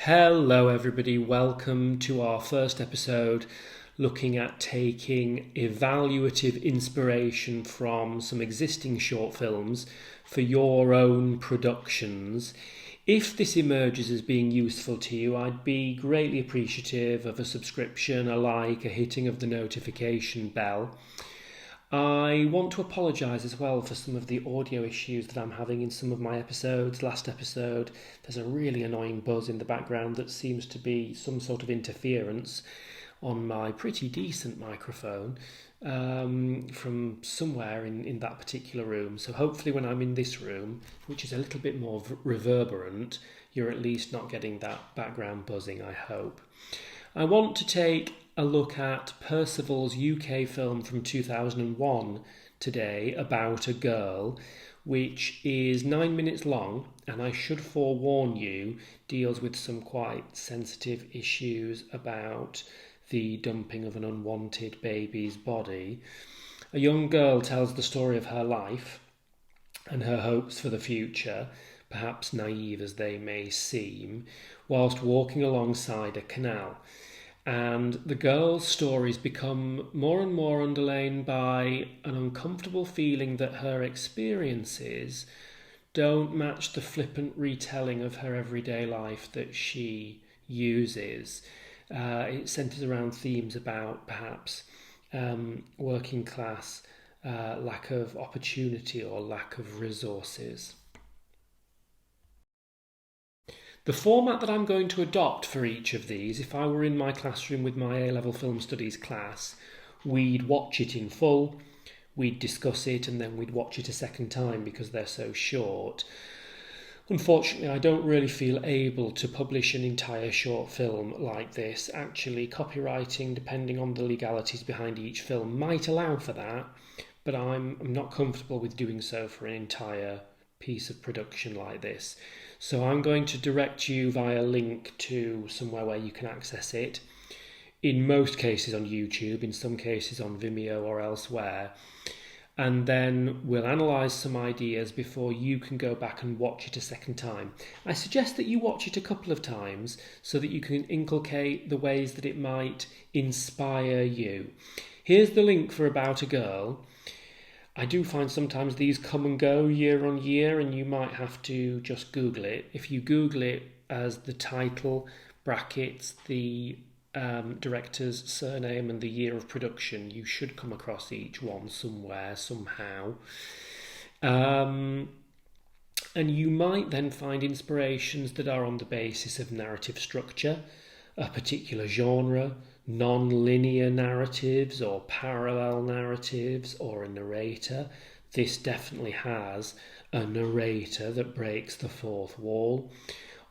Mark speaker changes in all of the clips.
Speaker 1: Hello, everybody. Welcome to our first episode looking at taking evaluative inspiration from some existing short films for your own productions. If this emerges as being useful to you, I'd be greatly appreciative of a subscription, a like, a hitting of the notification bell. I want to apologise as well for some of the audio issues that I'm having in some of my episodes. Last episode, there's a really annoying buzz in the background that seems to be some sort of interference on my pretty decent microphone from somewhere in that particular room. So hopefully when I'm in this room, which is a little bit more reverberant, you're at least not getting that background buzzing, I hope. I want to take a look at Percival's UK film from 2001 today about a girl, which is 9 minutes long, and I should forewarn you, deals with some quite sensitive issues about the dumping of an unwanted baby's body. A young girl tells the story of her life and her hopes for the future, perhaps naive as they may seem, whilst walking alongside a canal. And the girl's stories become more and more underlain by an uncomfortable feeling that her experiences don't match the flippant retelling of her everyday life that she uses. It centres around themes about perhaps working class, lack of opportunity or lack of resources. The format that I'm going to adopt for each of these, if I were in my classroom with my A-level film studies class, we'd watch it in full, we'd discuss it, and then we'd watch it a second time because they're so short. Unfortunately, I don't really feel able to publish an entire short film like this. Actually, copywriting, depending on the legalities behind each film, might allow for that, but I'm not comfortable with doing so for an entire piece of production like this. So I'm going to direct you via link to somewhere where you can access it. In most cases on YouTube, in some cases on Vimeo or elsewhere. And then we'll analyse some ideas before you can go back and watch it a second time. I suggest that you watch it a couple of times so that you can inculcate the ways that it might inspire you. Here's the link for About a Girl. I do find sometimes these come and go year on year, and you might have to just Google it. If you Google it as the title, brackets, the director's surname and the year of production, you should come across each one somewhere, somehow. And you might then find inspirations that are on the basis of narrative structure, a particular genre, non-linear narratives or parallel narratives, or a narrator. This definitely has a narrator that breaks the fourth wall.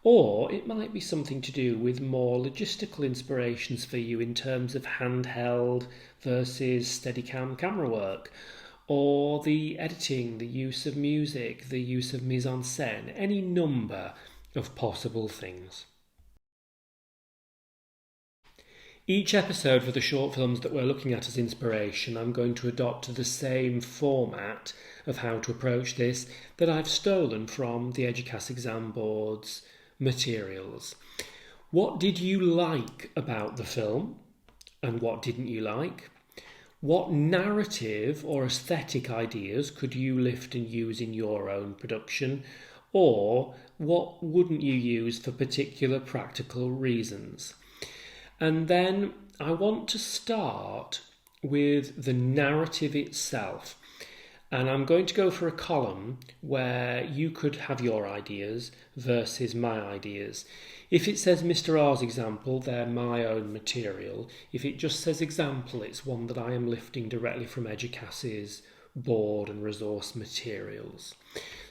Speaker 1: Or it might be something to do with more logistical inspirations for you in terms of handheld versus Steadicam camera work, or the editing, the use of music, the use of mise-en-scène, any number of possible things. Each episode for the short films that we're looking at as inspiration, I'm going to adopt the same format of how to approach this that I've stolen from the Eduqas exam board's materials. What did you like about the film and what didn't you like? What narrative or aesthetic ideas could you lift and use in your own production? Or what wouldn't you use for particular practical reasons? And then I want to start with the narrative itself. And I'm going to go for a column where you could have your ideas versus my ideas. If it says Mr. R's example, they're my own material. If it just says example, it's one that I am lifting directly from Eduqas's board and resource materials.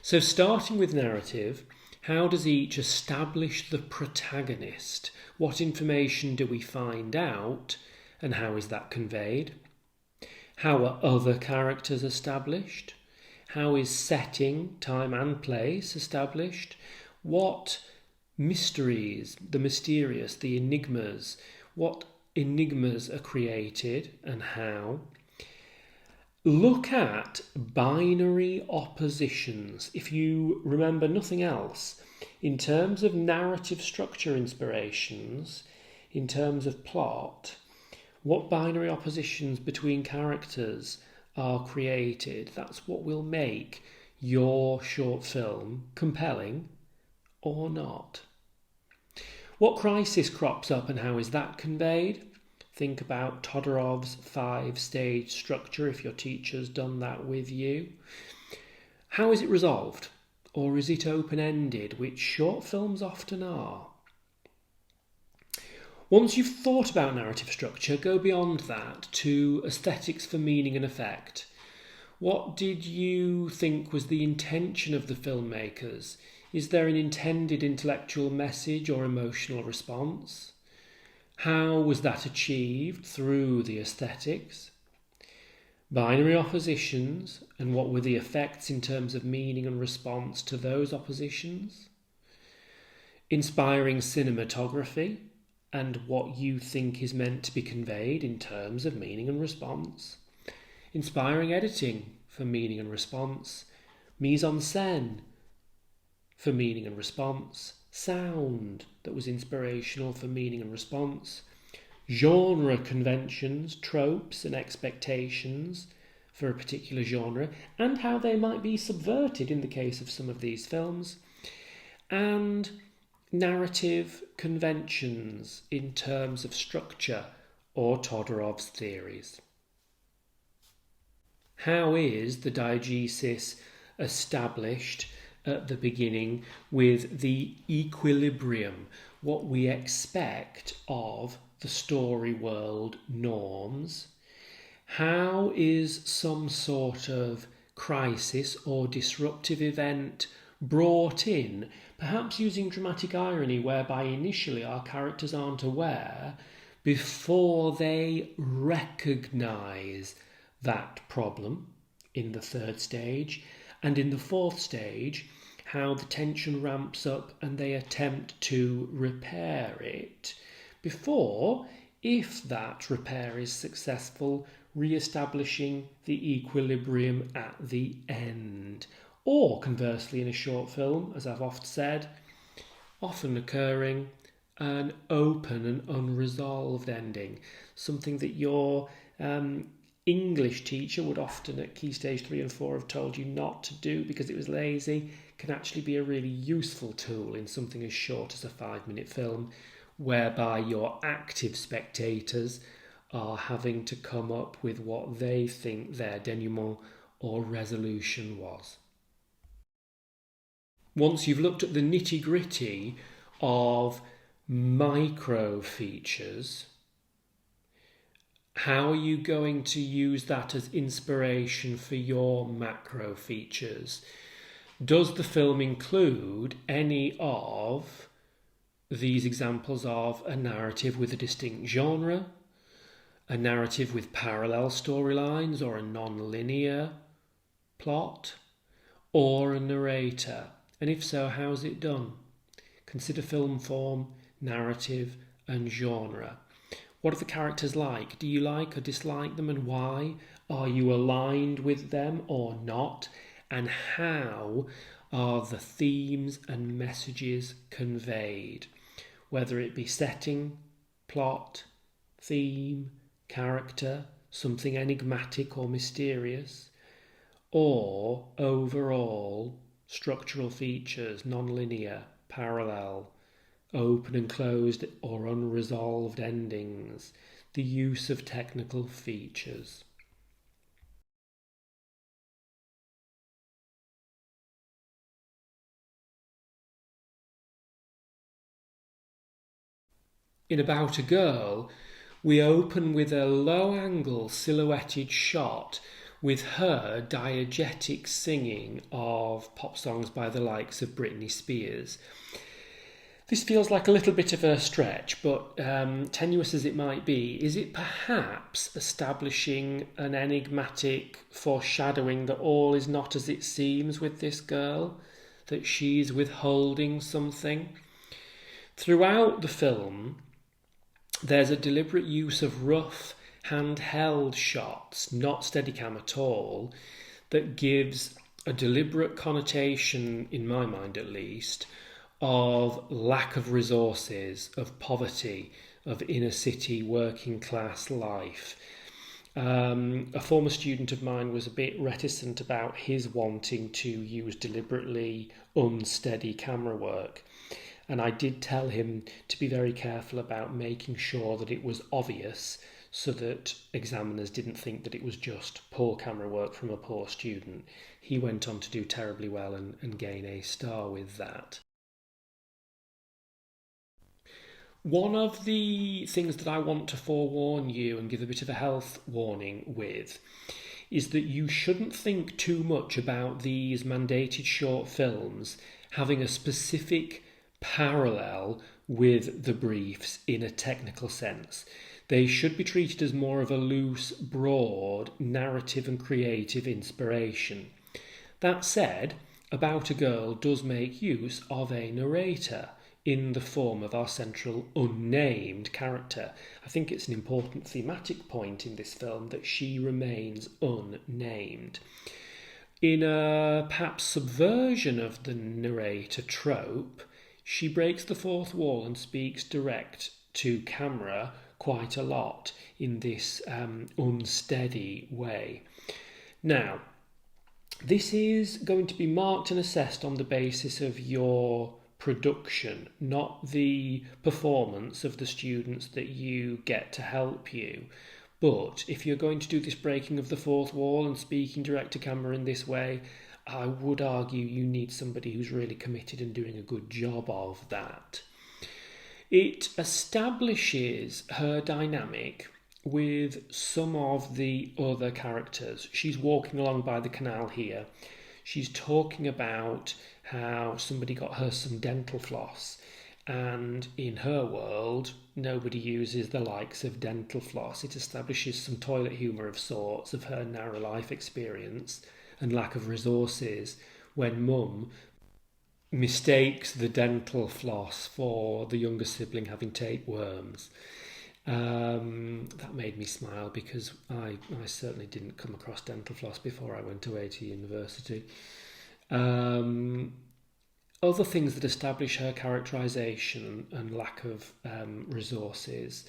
Speaker 1: So starting with narrative, how does each establish the protagonist? What information do we find out and how is that conveyed? How are other characters established? How is setting, time and place established? What mysteries, the mysterious, the enigmas, what enigmas are created and how? Look at binary oppositions. If you remember nothing else, In terms of narrative structure inspirations, in terms of plot, what binary oppositions between characters are created, that's what will make your short film compelling or not. What crisis crops up and how is that conveyed? Think about Todorov's 5-stage structure if your teacher's done that with you. How is it resolved? Or is it open-ended, which short films often are? Once you've thought about narrative structure, go beyond that to aesthetics for meaning and effect. What did you think was the intention of the filmmakers? Is there an intended intellectual message or emotional response? How was that achieved through the aesthetics? Binary oppositions, and what were the effects in terms of meaning and response to those oppositions? Inspiring cinematography, and what you think is meant to be conveyed in terms of meaning and response. Inspiring editing for meaning and response. Mise en scène for meaning and response. Sound that was inspirational for meaning and response. Genre conventions, tropes and expectations for a particular genre, and how they might be subverted in the case of some of these films. And narrative conventions in terms of structure or Todorov's theories. How is the diegesis established at the beginning with the equilibrium, what we expect of the story world norms? How is some sort of crisis or disruptive event brought in, perhaps using dramatic irony, whereby initially our characters aren't aware before they recognise that problem in the 3rd stage, and in the 4th stage, how the tension ramps up and they attempt to repair it before, if that repair is successful, re-establishing the equilibrium at the end. Or conversely, in a short film, as I've oft said, often occurring an open and unresolved ending, something that your English teacher would often at Key Stage 3 and 4 have told you not to do because it was lazy, can actually be a really useful tool in something as short as a 5-minute film, whereby your active spectators are having to come up with what they think their denouement or resolution was. Once you've looked at the nitty-gritty of micro features, how are you going to use that as inspiration for your macro features? Does the film include any of these examples of a narrative with a distinct genre, a narrative with parallel storylines or a non-linear plot, or a narrator? And if so, how's it done? Consider film form, narrative, and genre. What are the characters like? Do you like or dislike them, and why? Are you aligned with them or not? And how are the themes and messages conveyed? Whether it be setting, plot, theme, character, something enigmatic or mysterious, or overall structural features, non-linear, parallel, open and closed or unresolved endings, the use of technical features. In About a Girl, we open with a low-angle silhouetted shot with her diegetic singing of pop songs by the likes of Britney Spears. This feels like a little bit of a stretch, but tenuous as it might be, is it perhaps establishing an enigmatic foreshadowing that all is not as it seems with this girl, that she's withholding something? Throughout the film, there's a deliberate use of rough, handheld shots, not Steadicam at all, that gives a deliberate connotation, in my mind at least, of lack of resources, of poverty, of inner city working class life. A former student of mine was a bit reticent about his wanting to use deliberately unsteady camera work. And I did tell him to be very careful about making sure that it was obvious so that examiners didn't think that it was just poor camera work from a poor student. He went on to do terribly well and gain a star with that. One of the things that I want to forewarn you and give a bit of a health warning with is that you shouldn't think too much about these mandated short films having a specific parallel with the briefs in a technical sense. They should be treated as more of a loose, broad narrative and creative inspiration. That said, About a Girl does make use of a narrator in the form of our central unnamed character. I think it's an important thematic point in this film that she remains unnamed. In a perhaps subversion of the narrator trope, she breaks the fourth wall and speaks direct to camera quite a lot in this unsteady way. Now, this is going to be marked and assessed on the basis of your production, not the performance of the students that you get to help you. But if you're going to do this breaking of the fourth wall and speaking direct to camera in this way, I would argue you need somebody who's really committed and doing a good job of that. It establishes her dynamic with some of the other characters. She's walking along by the canal here. She's talking about how somebody got her some dental floss, and in her world, nobody uses the likes of dental floss. It establishes some toilet humour of sorts of her narrow life experience and lack of resources when mum mistakes the dental floss for the younger sibling having tapeworms. That made me smile because I certainly didn't come across dental floss before I went away to university. Other things that establish her characterisation and lack of resources: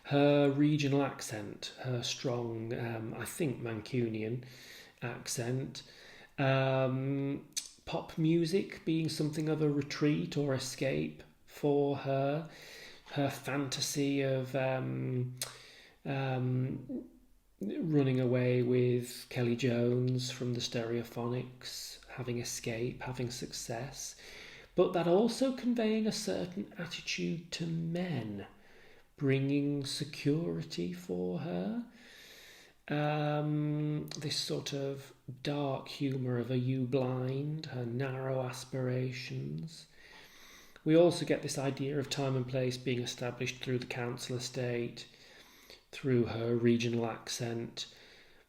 Speaker 1: her regional accent, her strong, I think, Mancunian accent, pop music being something of a retreat or escape for her, her fantasy of running away with Kelly Jones from the Stereophonics, having escape, having success, but that also conveying a certain attitude to men, bringing security for her. This sort of dark humour of "Are you blind?", her narrow aspirations. We also get this idea of time and place being established through the council estate, through her regional accent,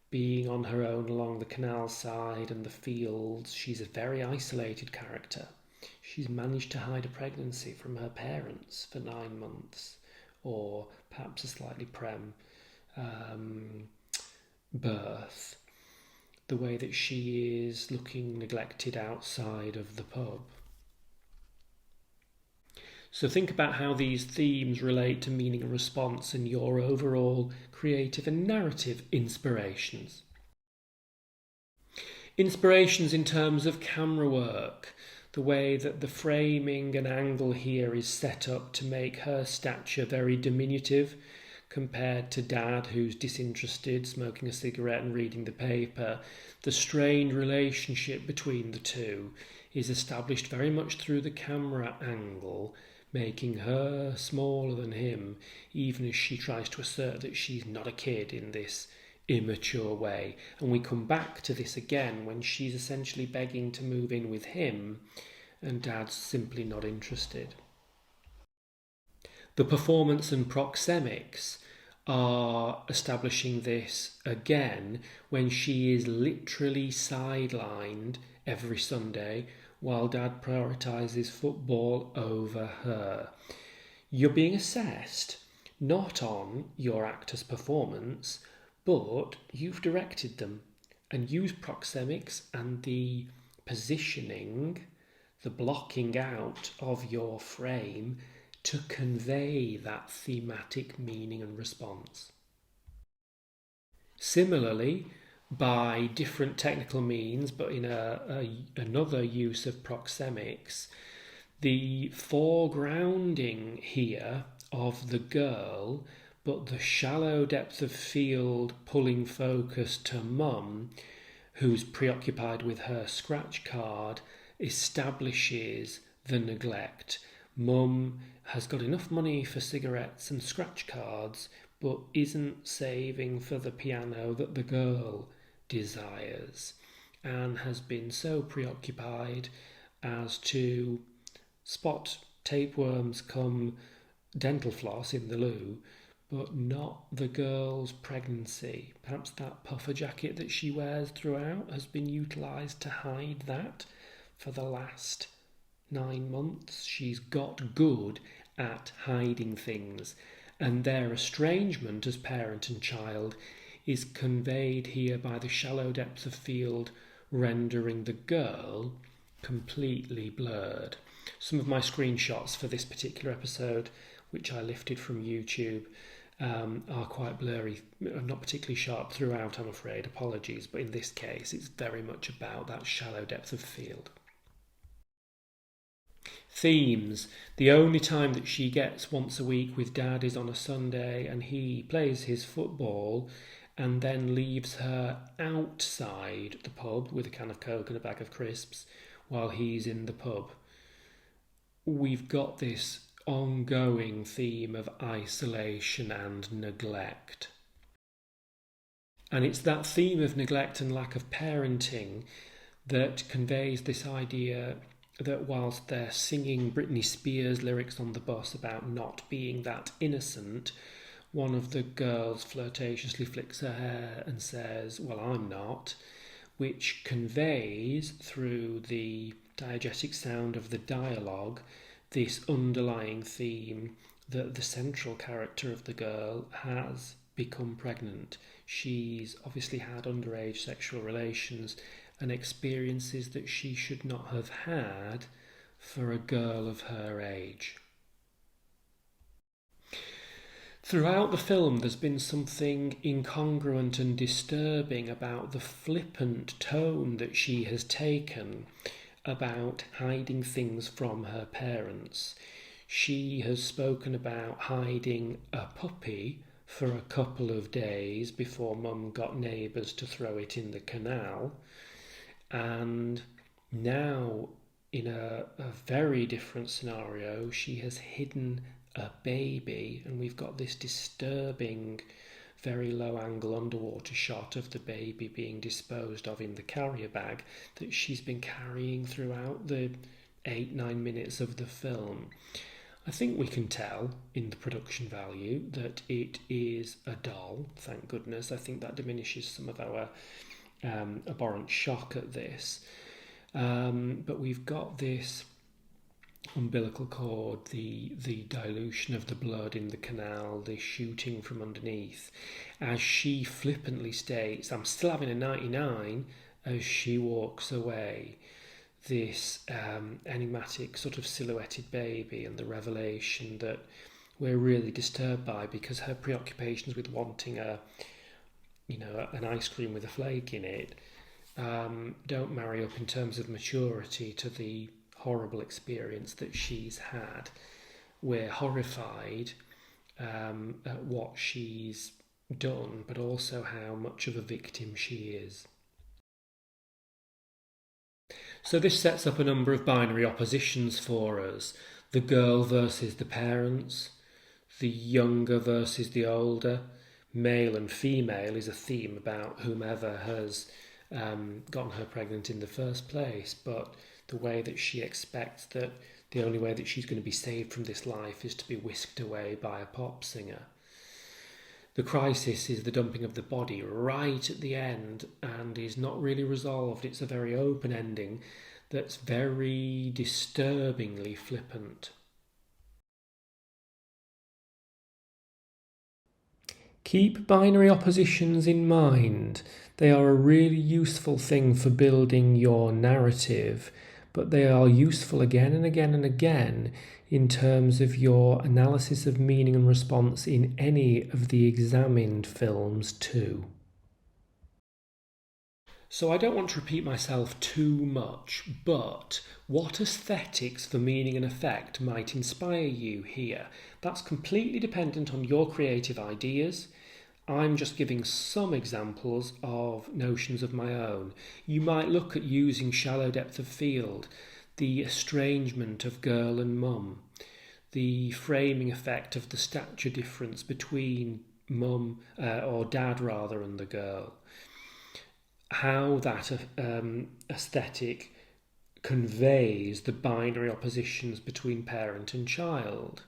Speaker 1: being on her own along the canal side and the fields. She's a very isolated character. She's managed to hide a pregnancy from her parents for 9 months, or perhaps a slightly prem birth. The way that she is looking neglected outside of the pub. So think about how these themes relate to meaning and response and your overall creative and narrative inspirations. Inspirations in terms of camera work, the way that the framing and angle here is set up to make her stature very diminutive compared to Dad, who's disinterested, smoking a cigarette and reading the paper. The strained relationship between the two is established very much through the camera angle, making her smaller than him, even as she tries to assert that she's not a kid in this immature way. And we come back to this again when she's essentially begging to move in with him and Dad's simply not interested. The performance and proxemics are establishing this again when she is literally sidelined every Sunday while Dad prioritises football over her. You're being assessed not on your actor's performance, but you've directed them, and use proxemics and the positioning the blocking out of your frame to convey that thematic meaning and response. Similarly, by different technical means, but in another use of proxemics, the foregrounding here of the girl, but the shallow depth of field pulling focus to Mum, who's preoccupied with her scratch card, establishes the neglect. Mum has got enough money for cigarettes and scratch cards, but isn't saving for the piano that the girl desires, and has been so preoccupied as to spot tapeworms come dental floss in the loo, but not the girl's pregnancy. Perhaps that puffer jacket that she wears throughout has been utilised to hide that for the last 9 months. She's got good at hiding things, and their estrangement as parent and child is conveyed here by the shallow depth of field rendering the girl completely blurred. Some of my screenshots for this particular episode, which I lifted from YouTube, are quite blurry, not particularly sharp throughout, I'm afraid, apologies, but in this case it's very much about that shallow depth of field. Themes. The only time that she gets once a week with Dad is on a Sunday, and he plays his football and then leaves her outside the pub with a can of Coke and a bag of crisps while he's in the pub. We've got this ongoing theme of isolation and neglect. And it's that theme of neglect and lack of parenting that conveys this idea that whilst they're singing Britney Spears lyrics on the bus about not being that innocent, one of the girls flirtatiously flicks her hair and says, "Well, I'm not," which conveys through the diegetic sound of the dialogue this underlying theme that the central character of the girl has become pregnant. She's obviously had underage sexual relations and experiences that she should not have had for a girl of her age. Throughout the film, there's been something incongruent and disturbing about the flippant tone that she has taken about hiding things from her parents. She has spoken about hiding a puppy for a couple of days before Mum got neighbours to throw it in the canal. And now, in a very different scenario, she has hidden a baby, and we've got this disturbing, very low angle underwater shot of the baby being disposed of in the carrier bag that she's been carrying throughout the 8-9 minutes of the film. I think we can tell in the production value that it is a doll, thank goodness. I think that diminishes some of our abhorrent shock at this. But we've got this umbilical cord, the dilution of the blood in the canal, the shooting from underneath, as she flippantly states, "I'm still having a 99," as she walks away. This enigmatic sort of silhouetted baby, and the revelation that we're really disturbed by because her preoccupations with wanting an ice cream with a flake in it don't marry up in terms of maturity to the horrible experience that she's had. We're horrified at what she's done, but also how much of a victim she is. So this sets up a number of binary oppositions for us. The girl versus the parents, the younger versus the older, male and female is a theme about whomever has gotten her pregnant in the first place, but the way that she expects that the only way that she's going to be saved from this life is to be whisked away by a pop singer. The crisis is the dumping of the body right at the end and is not really resolved. It's a very open ending that's very disturbingly flippant. Keep binary oppositions in mind. They are a really useful thing for building your narrative, but they are useful again and again and again in terms of your analysis of meaning and response in any of the examined films too. So I don't want to repeat myself too much, but what aesthetics for meaning and effect might inspire you here? That's completely dependent on your creative ideas. I'm just giving some examples of notions of my own. You might look at using shallow depth of field, the estrangement of girl and mum, the framing effect of the stature difference between mum or dad rather and the girl, how that aesthetic conveys the binary oppositions between parent and child.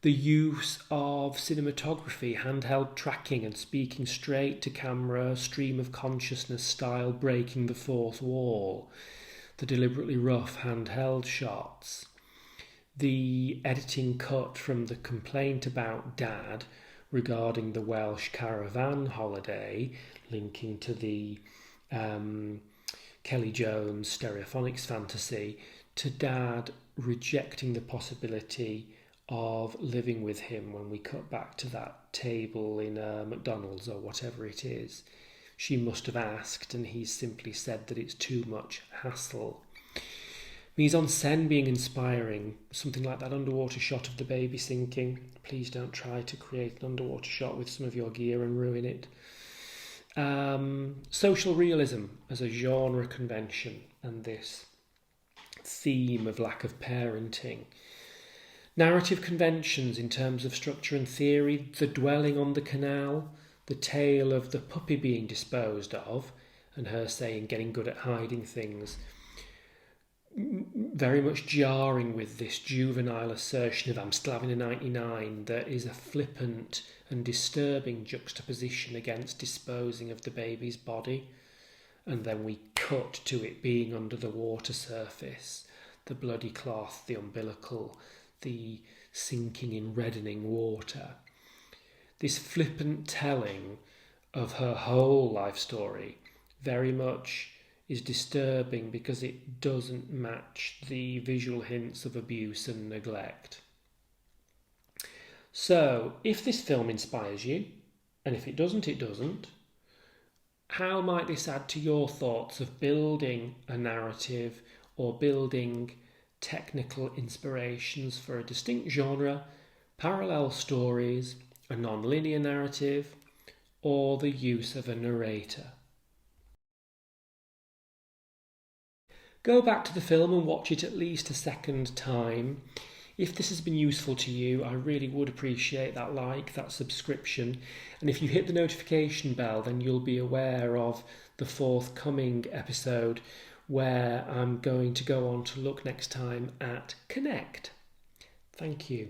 Speaker 1: The use of cinematography, handheld tracking and speaking straight to camera, stream of consciousness style breaking the fourth wall, the deliberately rough handheld shots, the editing cut from the complaint about Dad regarding the Welsh caravan holiday, linking to the Kelly Jones stereophonics fantasy, to Dad rejecting the possibility of living with him when we cut back to that table in McDonald's or whatever it is. She must have asked and he's simply said that it's too much hassle. Mise en scène being inspiring, something like that underwater shot of the baby sinking. Please don't try to create an underwater shot with some of your gear and ruin it. Social realism as a genre convention and this theme of lack of parenting. Narrative conventions in terms of structure and theory, the dwelling on the canal, the tale of the puppy being disposed of and her saying getting good at hiding things, very much jarring with this juvenile assertion of I'm still having a 99 that is a flippant and disturbing juxtaposition against disposing of the baby's body. And then we cut to it being under the water surface, the bloody cloth, the umbilical, the sinking in reddening water. This flippant telling of her whole life story very much is disturbing because it doesn't match the visual hints of abuse and neglect. So, if this film inspires you, and if it doesn't, it doesn't, how might this add to your thoughts of building a narrative or building technical inspirations for a distinct genre, parallel stories, a non-linear narrative, or the use of a narrator? Go back to the film and watch it at least a second time. If this has been useful to you, I really would appreciate that like, that subscription. And if you hit the notification bell, then you'll be aware of the forthcoming episode where I'm going to go on to look next time at Connect. Thank you.